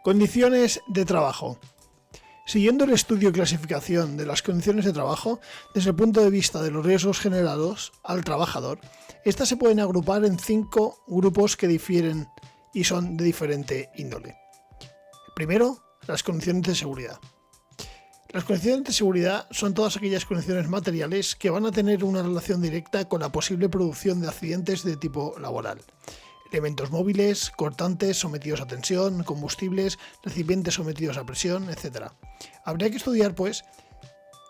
Condiciones de trabajo. Siguiendo el estudio y clasificación de las condiciones de trabajo desde el punto de vista de los riesgos generados al trabajador, estas se pueden agrupar en 5 grupos que difieren y son de diferente índole. Primero, las condiciones de seguridad. Las condiciones de seguridad son todas aquellas condiciones materiales que van a tener una relación directa con la posible producción de accidentes de tipo laboral. Elementos móviles, cortantes sometidos a tensión, combustibles, recipientes sometidos a presión, etc. Habría que estudiar, pues,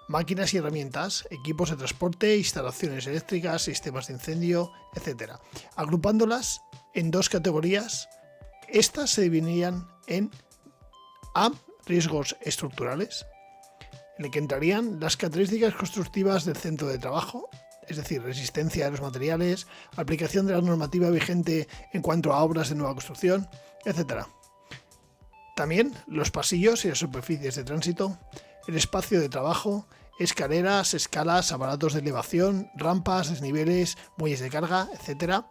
máquinas y herramientas, equipos de transporte, instalaciones eléctricas, sistemas de incendio, etc. Agrupándolas en 2 categorías, estas se dividirían en A. Riesgos estructurales, en el que entrarían las características constructivas del centro de trabajo, es decir, resistencia a los materiales, aplicación de la normativa vigente en cuanto a obras de nueva construcción, etc. También los pasillos y las superficies de tránsito, el espacio de trabajo, escaleras, escalas, aparatos de elevación, rampas, desniveles, muelles de carga, etc.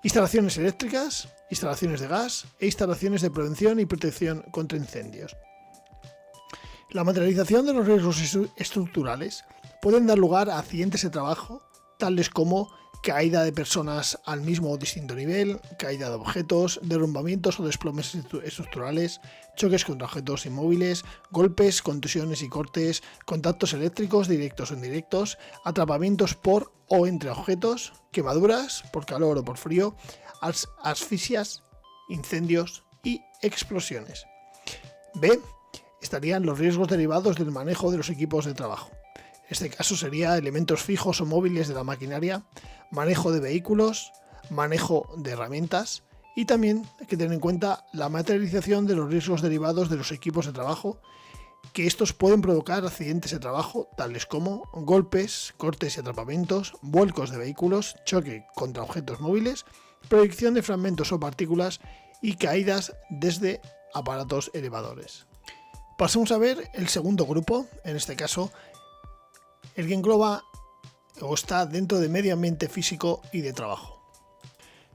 Instalaciones eléctricas, instalaciones de gas e instalaciones de prevención y protección contra incendios. La materialización de los riesgos estructurales pueden dar lugar a accidentes de trabajo, tales como caída de personas al mismo o distinto nivel, caída de objetos, derrumbamientos o desplomes estructurales, choques contra objetos inmóviles, golpes, contusiones y cortes, contactos eléctricos directos o indirectos, atrapamientos por o entre objetos, quemaduras por calor o por frío, asfixias, incendios y explosiones. B. Estarían los riesgos derivados del manejo de los equipos de trabajo. En este caso sería elementos fijos o móviles de la maquinaria, manejo de vehículos, manejo de herramientas y también hay que tener en cuenta la materialización de los riesgos derivados de los equipos de trabajo, que estos pueden provocar accidentes de trabajo tales como golpes, cortes y atrapamientos, vuelcos de vehículos, choque contra objetos móviles, proyección de fragmentos o partículas y caídas desde aparatos elevadores. Pasemos a ver el segundo grupo, en este caso el que engloba o está dentro de medio ambiente físico y de trabajo.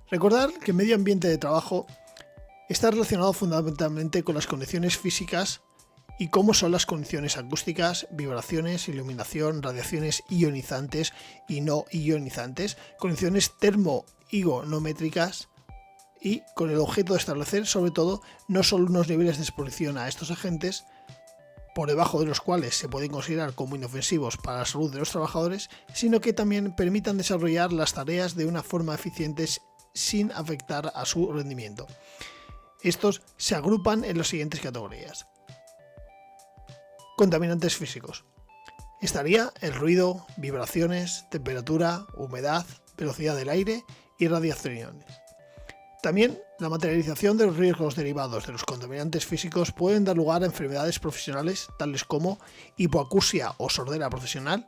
Recordar que el medio ambiente de trabajo está relacionado fundamentalmente con las condiciones físicas y cómo son las condiciones acústicas, vibraciones, iluminación, radiaciones ionizantes y no ionizantes, condiciones termo-higonométricas y con el objeto de establecer sobre todo no solo unos niveles de exposición a estos agentes, por debajo de los cuales se pueden considerar como inofensivos para la salud de los trabajadores, sino que también permitan desarrollar las tareas de una forma eficiente sin afectar a su rendimiento. Estos se agrupan en las siguientes categorías. Contaminantes físicos. Estaría el ruido, vibraciones, temperatura, humedad, velocidad del aire y radiaciones. También la materialización de los riesgos derivados de los contaminantes físicos pueden dar lugar a enfermedades profesionales tales como hipoacusia o sordera profesional,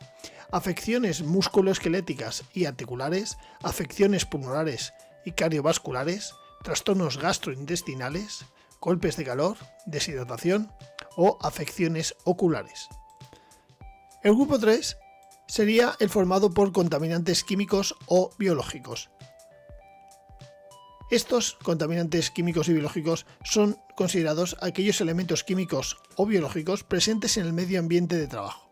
afecciones musculoesqueléticas y articulares, afecciones pulmonares y cardiovasculares, trastornos gastrointestinales, golpes de calor, deshidratación o afecciones oculares. El grupo 3 sería el formado por contaminantes químicos o biológicos. Estos contaminantes químicos y biológicos son considerados aquellos elementos químicos o biológicos presentes en el medio ambiente de trabajo,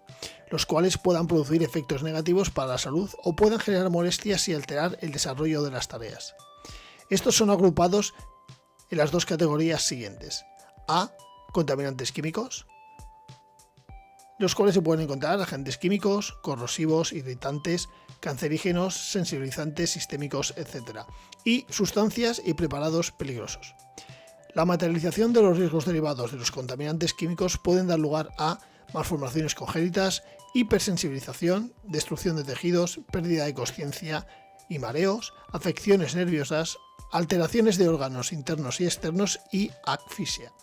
los cuales puedan producir efectos negativos para la salud o puedan generar molestias y alterar el desarrollo de las tareas. Estos son agrupados en las 2 categorías siguientes. A. Contaminantes químicos, los cuales se pueden encontrar agentes químicos, corrosivos, irritantes, cancerígenos, sensibilizantes sistémicos, etc. y sustancias y preparados peligrosos. La materialización de los riesgos derivados de los contaminantes químicos pueden dar lugar a malformaciones congénitas, hipersensibilización, destrucción de tejidos, pérdida de consciencia y mareos, afecciones nerviosas, alteraciones de órganos internos y externos y asfixia.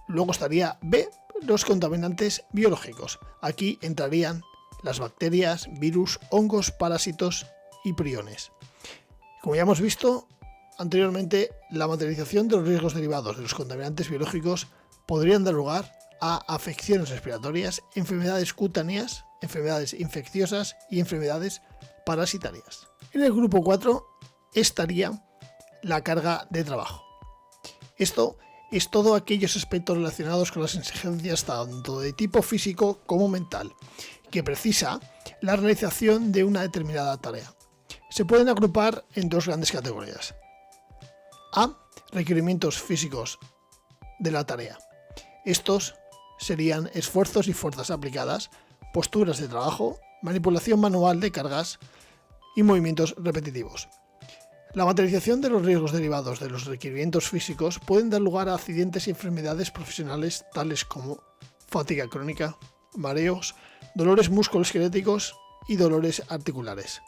Luego estaría B, los contaminantes biológicos. Aquí entrarían las bacterias, virus, hongos, parásitos y priones. Como ya hemos visto anteriormente, la materialización de los riesgos derivados de los contaminantes biológicos podrían dar lugar a afecciones respiratorias, enfermedades cutáneas, enfermedades infecciosas y enfermedades parasitarias. En el grupo 4 estaría la carga de trabajo. Esto es todos aquellos aspectos relacionados con las exigencias tanto de tipo físico como mental, que precisa la realización de una determinada tarea. Se pueden agrupar en dos grandes categorías. A. Requerimientos físicos de la tarea. Estos serían esfuerzos y fuerzas aplicadas, posturas de trabajo, manipulación manual de cargas y movimientos repetitivos. La materialización de los riesgos derivados de los requerimientos físicos pueden dar lugar a accidentes y enfermedades profesionales tales como fatiga crónica, mareos, dolores musculoesqueléticos y dolores articulares.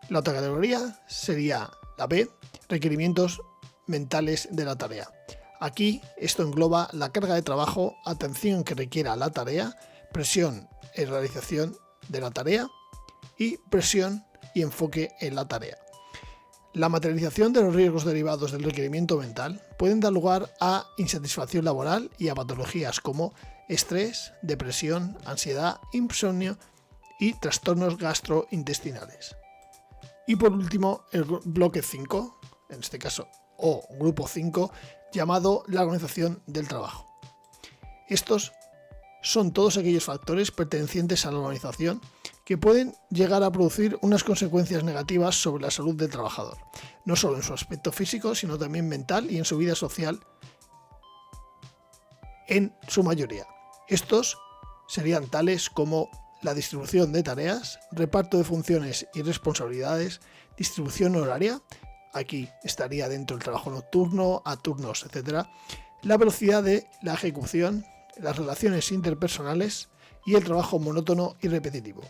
La otra categoría sería la B, requerimientos mentales de la tarea. Aquí esto engloba la carga de trabajo, atención que requiera la tarea, presión en realización de la tarea y presión y enfoque en la tarea. La materialización de los riesgos derivados del requerimiento mental pueden dar lugar a insatisfacción laboral y a patologías como estrés, depresión, ansiedad, insomnio y trastornos gastrointestinales. Y por último, el bloque 5, en este caso, o grupo 5, llamado la organización del trabajo. Estos son todos aquellos factores pertenecientes a la organización que pueden llegar a producir unas consecuencias negativas sobre la salud del trabajador, no solo en su aspecto físico, sino también mental y en su vida social en su mayoría. Estos serían tales como la distribución de tareas, reparto de funciones y responsabilidades, distribución horaria, aquí estaría dentro el trabajo nocturno, a turnos, etc., la velocidad de la ejecución, las relaciones interpersonales y el trabajo monótono y repetitivo.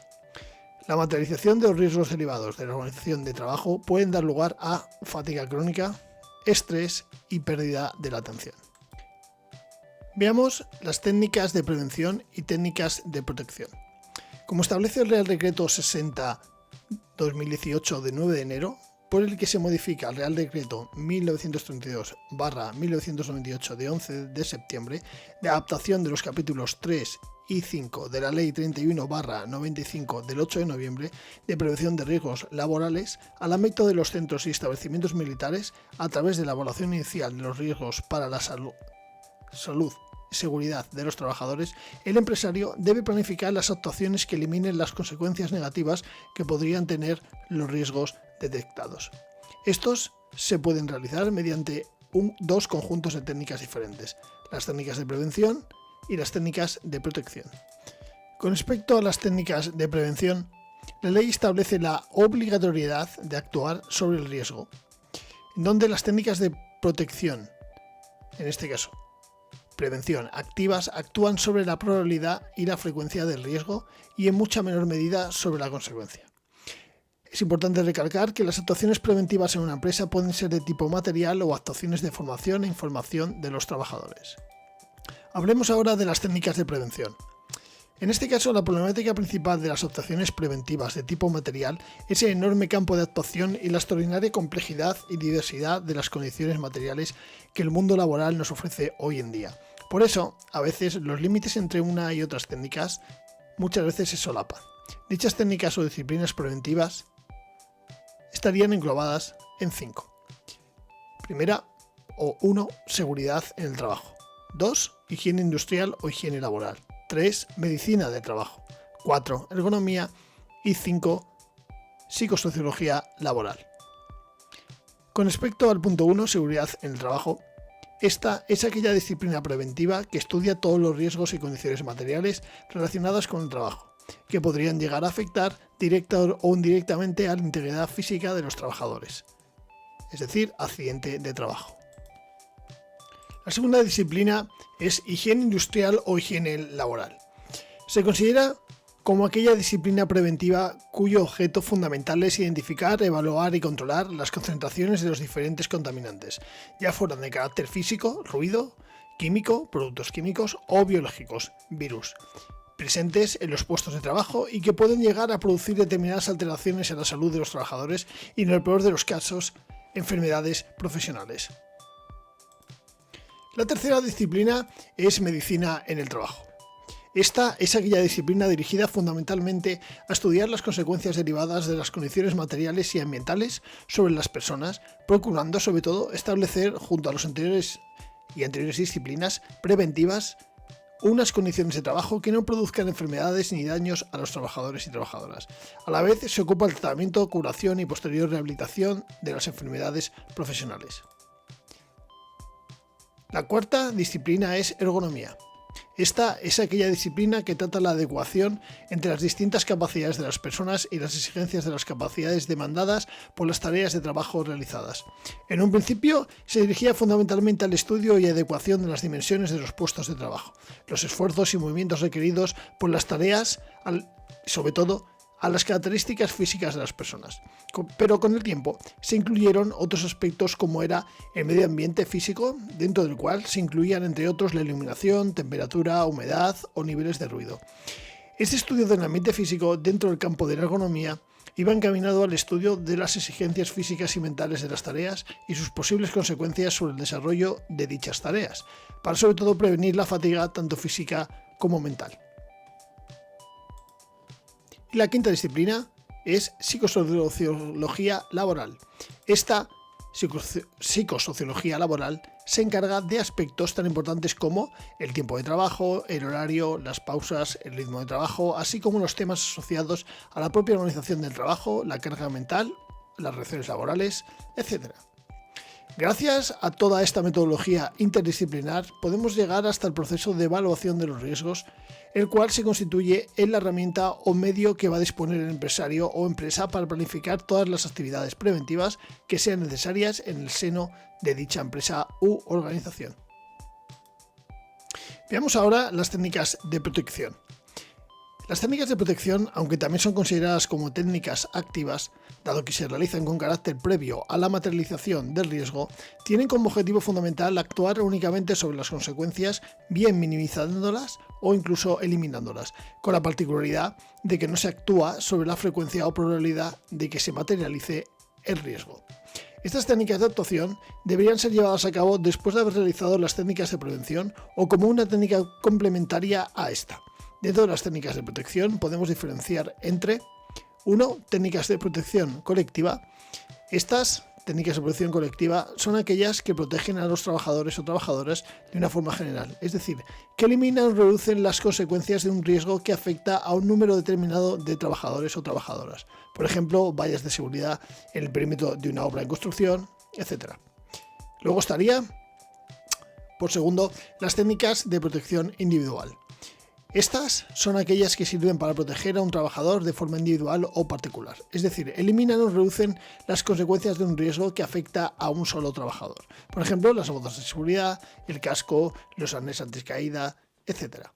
La materialización de los riesgos derivados de la organización de trabajo pueden dar lugar a fatiga crónica, estrés y pérdida de la atención. Veamos las técnicas de prevención y técnicas de protección. Como establece el Real Decreto 60/2018 de 9 de enero, por el que se modifica el Real Decreto 1932/1998 de 11 de septiembre de adaptación de los capítulos 3 y 5 de la Ley 31/95 del 8 de noviembre de prevención de riesgos laborales al ámbito de los centros y establecimientos militares a través de la evaluación inicial de los riesgos para la salud y seguridad de los trabajadores, el empresario debe planificar las actuaciones que eliminen las consecuencias negativas que podrían tener los riesgos detectados. Estos se pueden realizar mediante dos conjuntos de técnicas diferentes, las técnicas de prevención y las técnicas de protección. Con respecto a las técnicas de prevención, la ley establece la obligatoriedad de actuar sobre el riesgo, en donde las técnicas de protección, en este caso prevención activas, actúan sobre la probabilidad y la frecuencia del riesgo y en mucha menor medida sobre la consecuencia. Es importante recalcar que las actuaciones preventivas en una empresa pueden ser de tipo material o actuaciones de formación e información de los trabajadores. Hablemos ahora de las técnicas de prevención. En este caso, la problemática principal de las actuaciones preventivas de tipo material es el enorme campo de actuación y la extraordinaria complejidad y diversidad de las condiciones materiales que el mundo laboral nos ofrece hoy en día. Por eso, a veces los límites entre una y otras técnicas muchas veces se solapan. Dichas técnicas o disciplinas preventivas estarían englobadas en 5. Primera, o 1, seguridad en el trabajo. 2, higiene industrial o higiene laboral. 3, medicina del trabajo. 4, ergonomía. Y 5, psicosociología laboral. Con respecto al punto 1, seguridad en el trabajo, esta es aquella disciplina preventiva que estudia todos los riesgos y condiciones materiales relacionadas con el trabajo, que podrían llegar a afectar directa o indirectamente a la integridad física de los trabajadores, es decir, accidente de trabajo. La segunda disciplina es higiene industrial o higiene laboral. Se considera como aquella disciplina preventiva cuyo objeto fundamental es identificar, evaluar y controlar las concentraciones de los diferentes contaminantes, ya fueran de carácter físico, ruido, químico, productos químicos o biológicos, virus, presentes en los puestos de trabajo y que pueden llegar a producir determinadas alteraciones en la salud de los trabajadores y, en el peor de los casos, enfermedades profesionales. La tercera disciplina es medicina en el trabajo. Esta es aquella disciplina dirigida fundamentalmente a estudiar las consecuencias derivadas de las condiciones materiales y ambientales sobre las personas, procurando sobre todo establecer, junto a los anteriores disciplinas preventivas, unas condiciones de trabajo que no produzcan enfermedades ni daños a los trabajadores y trabajadoras. A la vez se ocupa el tratamiento, curación y posterior rehabilitación de las enfermedades profesionales. La cuarta disciplina es ergonomía. Esta es aquella disciplina que trata la adecuación entre las distintas capacidades de las personas y las exigencias de las capacidades demandadas por las tareas de trabajo realizadas. En un principio se dirigía fundamentalmente al estudio y adecuación de las dimensiones de los puestos de trabajo, los esfuerzos y movimientos requeridos por las tareas, sobre todo a las características físicas de las personas. Pero con el tiempo se incluyeron otros aspectos como era el medio ambiente físico, dentro del cual se incluían entre otros la iluminación, temperatura, humedad o niveles de ruido. Este estudio del ambiente físico dentro del campo de la ergonomía iba encaminado al estudio de las exigencias físicas y mentales de las tareas y sus posibles consecuencias sobre el desarrollo de dichas tareas, para sobre todo prevenir la fatiga tanto física como mental. La quinta disciplina es psicosociología laboral. Esta psicosociología laboral se encarga de aspectos tan importantes como el tiempo de trabajo, el horario, las pausas, el ritmo de trabajo, así como los temas asociados a la propia organización del trabajo, la carga mental, las relaciones laborales, etc. Gracias a toda esta metodología interdisciplinar podemos llegar hasta el proceso de evaluación de los riesgos, el cual se constituye en la herramienta o medio que va a disponer el empresario o empresa para planificar todas las actividades preventivas que sean necesarias en el seno de dicha empresa u organización. Veamos ahora las técnicas de protección. Las técnicas de protección, aunque también son consideradas como técnicas activas, dado que se realizan con carácter previo a la materialización del riesgo, tienen como objetivo fundamental actuar únicamente sobre las consecuencias, bien minimizándolas o incluso eliminándolas, con la particularidad de que no se actúa sobre la frecuencia o probabilidad de que se materialice el riesgo. Estas técnicas de actuación deberían ser llevadas a cabo después de haber realizado las técnicas de prevención o como una técnica complementaria a esta. Dentro de las técnicas de protección podemos diferenciar entre 1. Técnicas de protección colectiva. Estas técnicas de protección colectiva son aquellas que protegen a los trabajadores o trabajadoras de una forma general, es decir, que eliminan o reducen las consecuencias de un riesgo que afecta a un número determinado de trabajadores o trabajadoras. Por ejemplo, vallas de seguridad en el perímetro de una obra en construcción, etc. Luego estaría, por segundo, las técnicas de protección individual. Estas son aquellas que sirven para proteger a un trabajador de forma individual o particular, es decir, eliminan o reducen las consecuencias de un riesgo que afecta a un solo trabajador. Por ejemplo, las botas de seguridad, el casco, los arneses anticaída, etc.